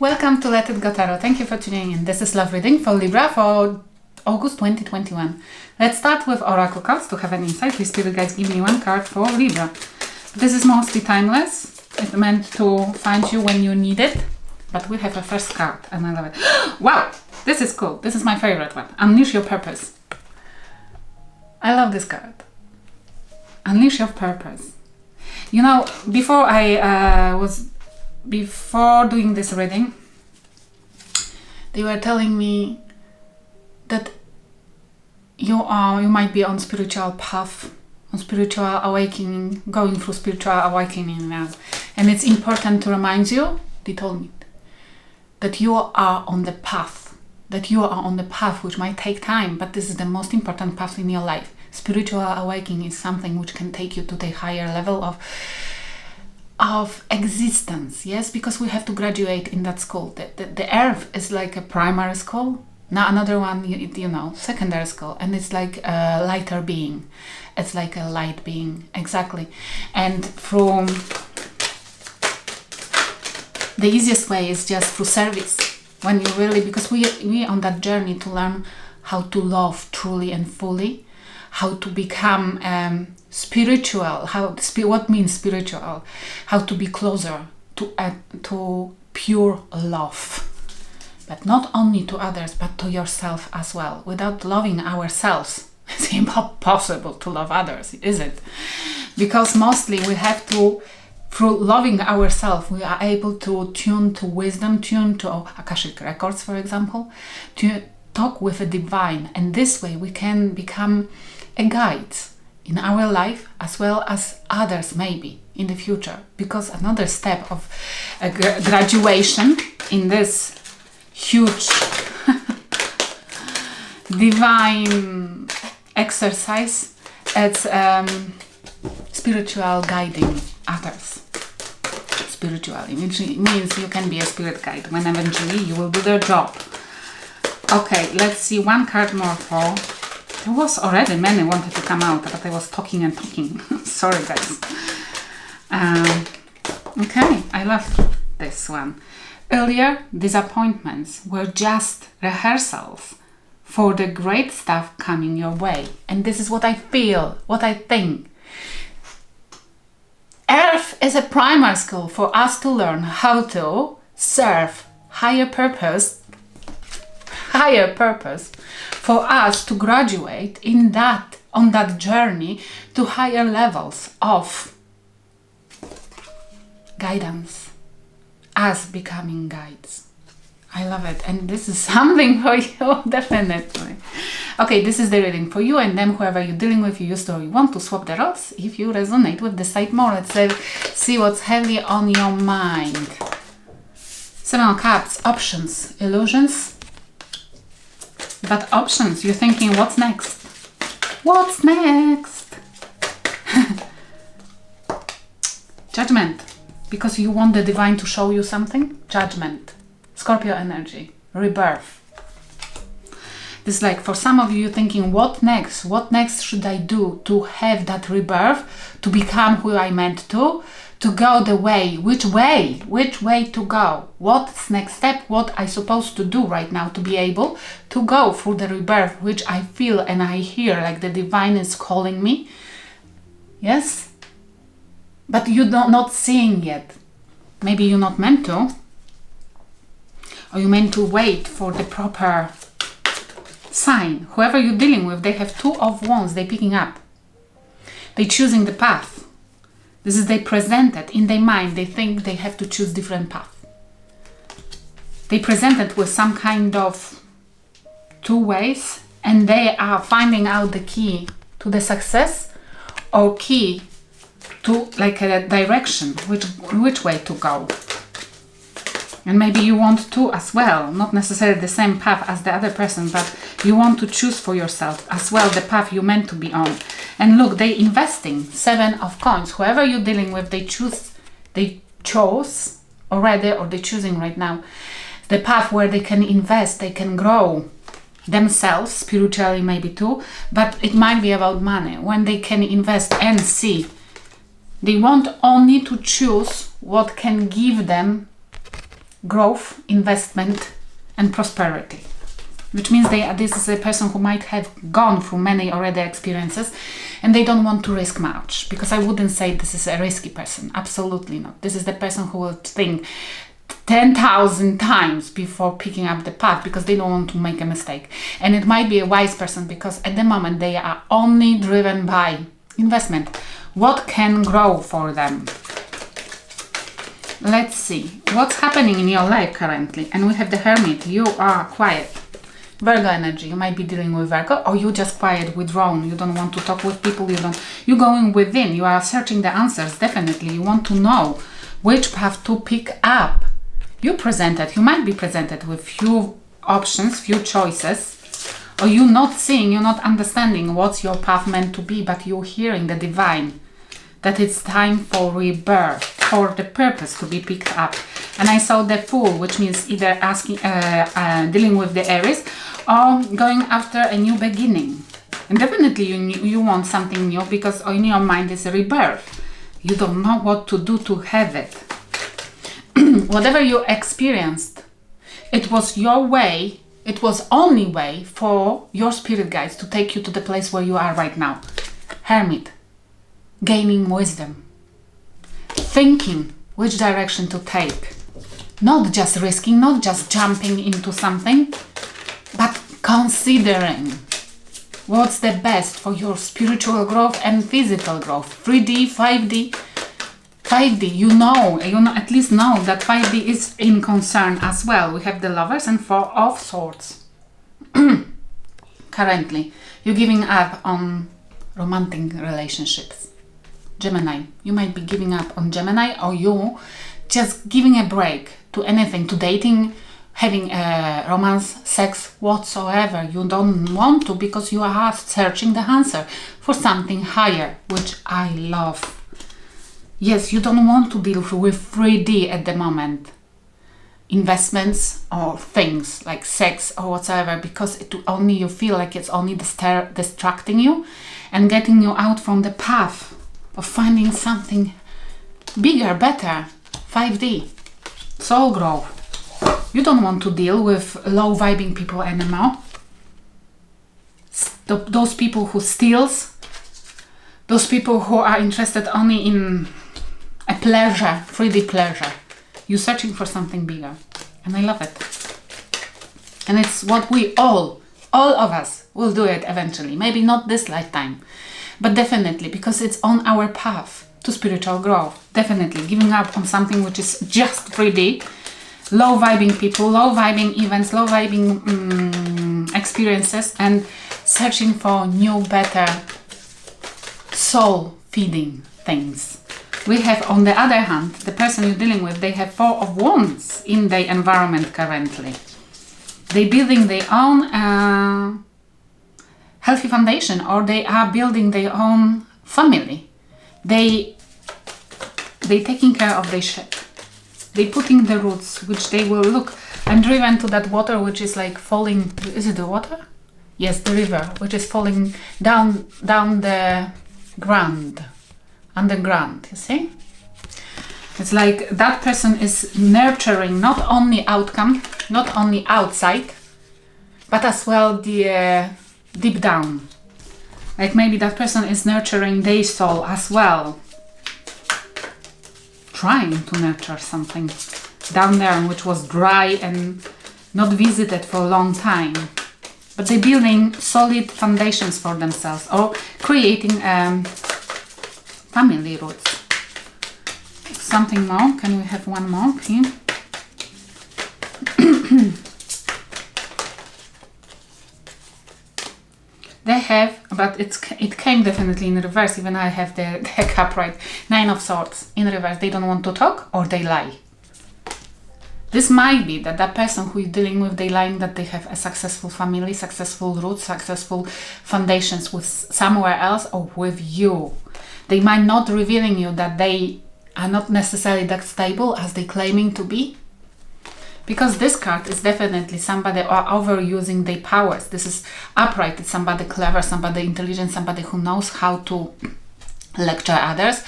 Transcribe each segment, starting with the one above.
Welcome to Let It Go Tarot. Thank you for tuning in. This is love reading for Libra for August 2021. Let's start with oracle cards to have an insight. Please, spirit guides, give me one card for Libra. This is mostly timeless. It's meant to find you when you need it. But we have a first card and I love it. Wow, this is cool. This is my favorite one. Unleash your purpose. I love this card. Unleash your purpose. You know, before doing this reading, they were telling me that you might be on spiritual path, on spiritual awakening, going through spiritual awakening now. And it's important to remind you, they told me, that you are on the path, which might take time, but this is the most important path in your life. Spiritual awakening is something which can take you to the higher level of existence, yes, because we have to graduate in that school. The earth is like a primary school, now another one, secondary school, and it's like a lighter being. It's like a light being, exactly. And from the easiest way is just through service. When you really, because we on that journey to learn how to love truly and fully, how to become spiritual, what means spiritual, how to be closer to pure love, but not only to others but to yourself as well. Without loving ourselves, it's impossible to love others, is it? Because mostly we have to, through loving ourselves, we are able to tune to wisdom, tune to Akashic records, for example, to talk with the divine, and this way we can become a guide in our life as well as others maybe in the future, because another step of a graduation in this huge divine exercise, it's spiritual guiding others. Spiritually, which means you can be a spirit guide when eventually you will do their job. Okay, let's see one card more for... There was already many wanted to come out, but I was talking and talking. Sorry, guys. Okay, I love this one. Earlier, disappointments were just rehearsals for the great stuff coming your way. And this is what I feel, what I think. Earth is a primary school for us to learn how to serve higher purpose, for us to graduate on that journey to higher levels of guidance, as becoming guides. I love it, and this is something for you, definitely. Okay, this is the reading for you, and then whoever you're dealing with, you used to want to swap the roles. If you resonate with the side more, let's see what's heavy on your mind. Seven of Cups, options, illusions. But options, you're thinking, what's next? What's next? Judgment, because you want the divine to show you something. Judgment, Scorpio energy, rebirth. This is like, for some of you, you're thinking, what next? What next should I do to have that rebirth, to become who I meant to go the way? Which way to go? What's next step? What I supposed to do right now to be able to go through the rebirth, which I feel and I hear like the divine is calling me. Yes? But you're not seeing yet. Maybe you're not meant to. Or you're meant to wait for the proper sign. Whoever you're dealing with, they have Two of Wands, they're picking up. They're choosing the path. This is they present it in their mind. They think they have to choose different path. They present it with some kind of two ways, and they are finding out the key to the success or key to like a direction, which way to go. And maybe you want to as well, not necessarily the same path as the other person, but you want to choose for yourself as well the path you're meant to be on. And look, they investing. Seven of Coins. Whoever you're dealing with, they chose already, or they're choosing right now the path where they can invest, they can grow themselves spiritually maybe too, but it might be about money. When they can invest and see, they want only to choose what can give them growth, investment, and prosperity. Which means this is a person who might have gone through many already experiences and they don't want to risk much. Because I wouldn't say this is a risky person. Absolutely not. This is the person who will think 10,000 times before picking up the path because they don't want to make a mistake. And it might be a wise person because at the moment they are only driven by investment. What can grow for them? Let's see. What's happening in your life currently? And we have the Hermit. You are quiet. Virgo energy. You might be dealing with Virgo, or you just quiet, withdrawn. You don't want to talk with people. You're going within. You are searching the answers. Definitely. You want to know which path to pick up. You might be presented with few options, few choices, or you're not seeing, you're not understanding what's your path meant to be, but you're hearing the divine, that it's time for rebirth, for the purpose to be picked up. And I saw the Fool, which means either dealing with the Aries or going after a new beginning. And definitely you want something new because in your mind is a rebirth. You don't know what to do to have it. Whatever you experienced, it was your way, it was only way for your spirit guides to take you to the place where you are right now. Hermit, gaining wisdom, thinking which direction to take, not just risking, not just jumping into something, but considering what's the best for your spiritual growth and physical growth. 3D, 5D, 5D, you at least know that 5D is in concern as well. We have the Lovers and Four of Swords. Currently, you're giving up on romantic relationships. Gemini, you might be giving up on Gemini, or you just giving a break to anything, to dating, having a romance, sex, whatsoever. You don't want to because you are searching the answer for something higher, which I love. Yes, you don't want to deal with 3D at the moment. Investments or things like sex or whatsoever, because you feel like it's only distracting you and getting you out from the path of finding something bigger, better. 5D, soul growth. You don't want to deal with low vibing people anymore. Those people who steals, those people who are interested only in a pleasure, 3D pleasure. You're searching for something bigger. And I love it. And it's what we all of us will do it eventually. Maybe not this lifetime, but definitely because it's on our path to spiritual growth. Definitely giving up on something which is just 3D, low vibing people, low vibing events, low vibing experiences, and searching for new, better, soul feeding things. We have, on the other hand, the person you're dealing with, they have Four of Wands in their environment currently. They're building their own healthy foundation, or they are building their own family. They taking care of their ship. They putting the roots, which they will look. I'm driven to that water, which is like falling. Is it the water? Yes, the river, which is falling down the ground. Underground, you see? It's like that person is nurturing not only outcome, not only outside, but as well the deep down. Like maybe that person is nurturing their soul as well. Trying to nurture something down there which was dry and not visited for a long time. But they're building solid foundations for themselves, or creating family roots. Something more? Can we have one more, please? They have, but it came definitely in reverse. Even I have the deck upright. 9 of Swords in reverse. They don't want to talk, or they lie. This might be that person who is dealing with, they lying that they have a successful family, successful roots, successful foundations with somewhere else or with you. They might not revealing you that they are not necessarily that stable as they claiming to be. Because this card is definitely somebody overusing their powers. This is upright. It's somebody clever, somebody intelligent, somebody who knows how to lecture others,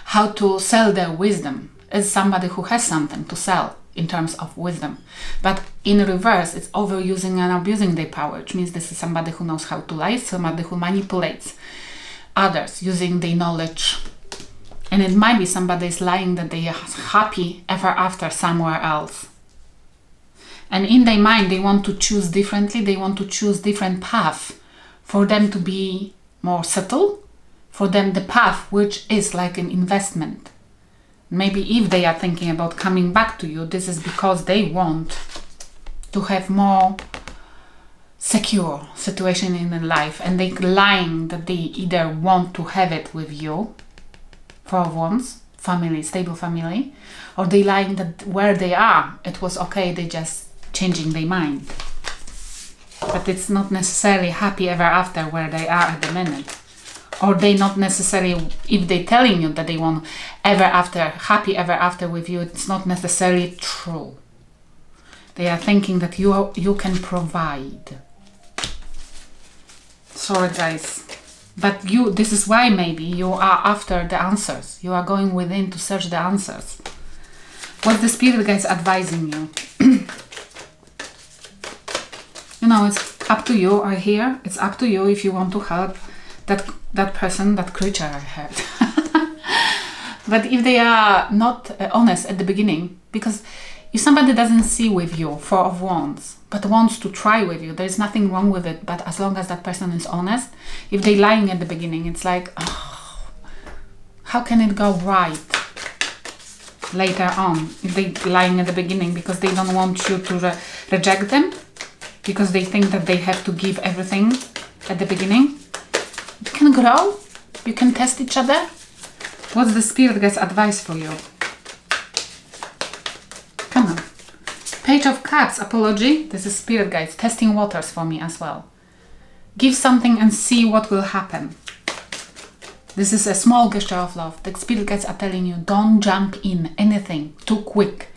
how to sell their wisdom. is somebody who has something to sell in terms of wisdom. But in reverse, it's overusing and abusing their power, which means this is somebody who knows how to lie, somebody who manipulates others using their knowledge. And it might be somebody is lying that they are happy ever after somewhere else. And in their mind, they want to choose differently. They want to choose different path for them to be more subtle. For them, the path which is like an investment. Maybe if they are thinking about coming back to you, this is because they want to have more secure situation in their life, and they lying that they either want to have it with you, Four of Wands, family, stable family, or they lying that where they are, it was okay, they just changing their mind. But it's not necessarily happy ever after where they are at the minute. Or they not necessarily, if they telling you that they want ever after, happy ever after with you, it's not necessarily true. They are thinking that you can provide. Sorry guys. But this is why maybe you are after the answers. You are going within to search the answers. What the spirit guides advising you? You know, it's up to you, or here, it's up to you if you want to help that person, that creature I heard. But if they are not honest at the beginning, because if somebody doesn't see with you, Four of Wands, but wants to try with you, there is nothing wrong with it, but as long as that person is honest, if they're lying at the beginning, it's like, oh, how can it go right later on if they're lying at the beginning because they don't want you to reject them, because they think that they have to give everything at the beginning? You can grow, you can test each other. What's the spirit guides advice for you? Come on. Page of Cups, apology. This is spirit guides, testing waters for me as well. Give something and see what will happen. This is a small gesture of love. The spirit guides are telling you, don't jump in anything too quick.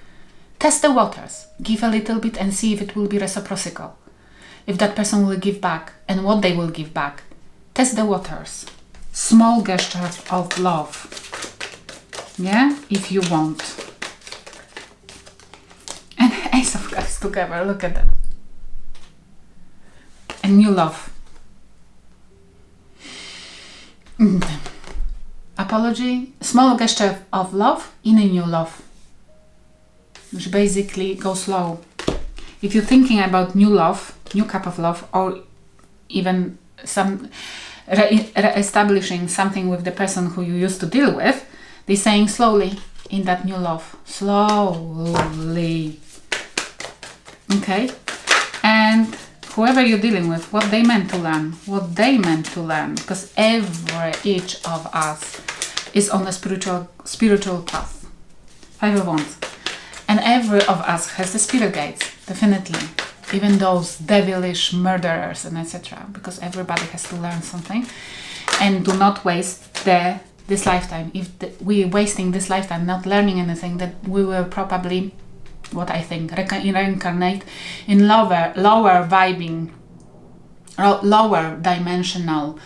Test the waters. Give a little bit and see if it will be reciprocal. If that person will give back and what they will give back. Test the waters. Small gesture of love. Yeah, if you want. And Ace of Cups together, look at them. And new love. Apology, small gesture of love in a new love. Which basically goes slow. If you're thinking about new love, new cup of love, or even some re-establishing something with the person who you used to deal with, they're saying slowly in that new love. Slowly. Okay? And whoever you're dealing with, what they meant to learn, because each of us is on a spiritual path. Five of Wands. And every of us has the spirit guides, definitely. Even those devilish murderers and etc. Because everybody has to learn something. And do not waste this lifetime. If we're wasting this lifetime not learning anything, that we will probably, what I think, reincarnate in lower vibing, lower dimensional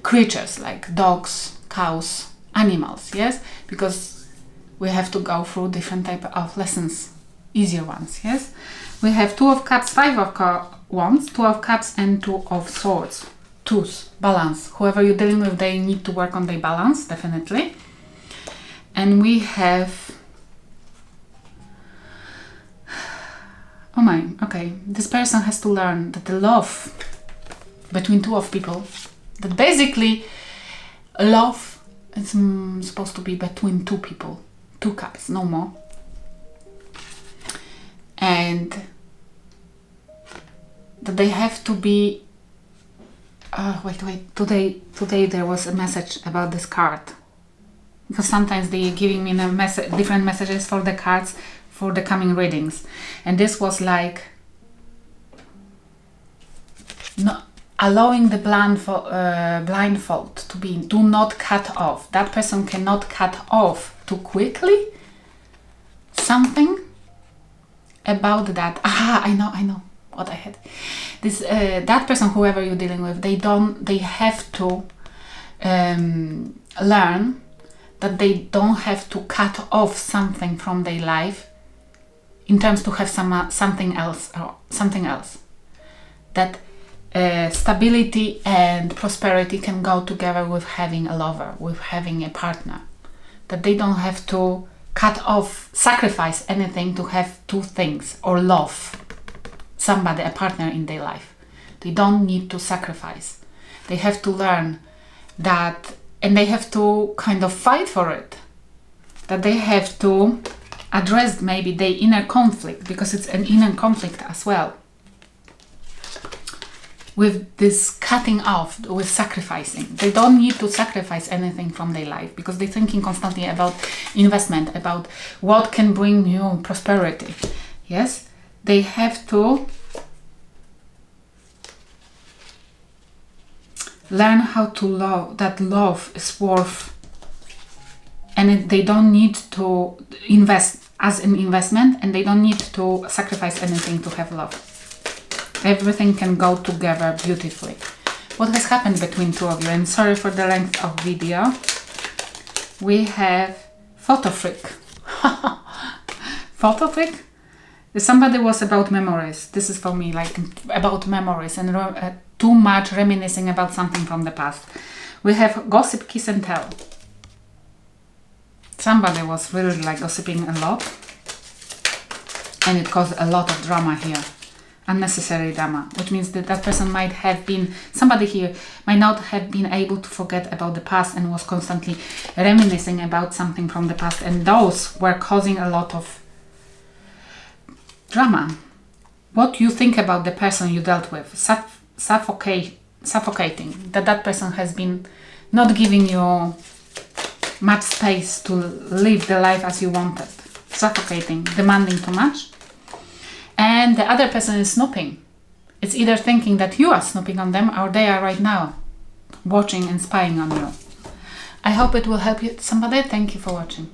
creatures like dogs, cows, animals, yes? Because we have to go through different type of lessons, easier ones, yes? We have Two of Cups, Five of Wands, Two of Cups and Two of Swords. Twos, balance. Whoever you're dealing with, they need to work on their balance, definitely. And we have... Oh my, okay. This person has to learn that the love between two of people, that basically love is supposed to be between two people. Two cups, no more. And that they have to be wait, today there was a message about this card, because sometimes they're giving me different messages for the cards for the coming readings, and this was like no, allowing the blindfold to be, do not cut off. That person cannot cut off too quickly something about that. I know what I had. This that person, whoever you're dealing with, they have to learn that they don't have to cut off something from their life in terms to have something else. That stability and prosperity can go together with having a lover, with having a partner. That they don't have to cut off, sacrifice anything to have two things or love somebody, a partner in their life. They don't need to sacrifice. They have to learn that, and they have to kind of fight for it. That they have to address maybe their inner conflict, because it's an inner conflict as well. With this cutting off, with sacrificing. They don't need to sacrifice anything from their life because they're thinking constantly about investment, about what can bring you prosperity. Yes, they have to learn how to love, that love is worth, and they don't need to invest as an investment, and they don't need to sacrifice anything to have love. Everything can go together beautifully. What has happened between two of you? And sorry for the length of video. We have photo freak. Photo freak? Somebody was about memories. This is for me, like about memories and too much reminiscing about something from the past. We have gossip, kiss and tell. Somebody was really like gossiping a lot, and it caused a lot of drama here. Unnecessary drama, which means that that person might have been, somebody here might not have been able to forget about the past and was constantly reminiscing about something from the past, and those were causing a lot of drama. What you think about the person you dealt with, suffocating, that person has been not giving you much space to live the life as you wanted, suffocating, demanding too much. And the other person is snooping. It's either thinking that you are snooping on them, or they are right now watching and spying on you. I hope it will help you, somebody. Thank you for watching.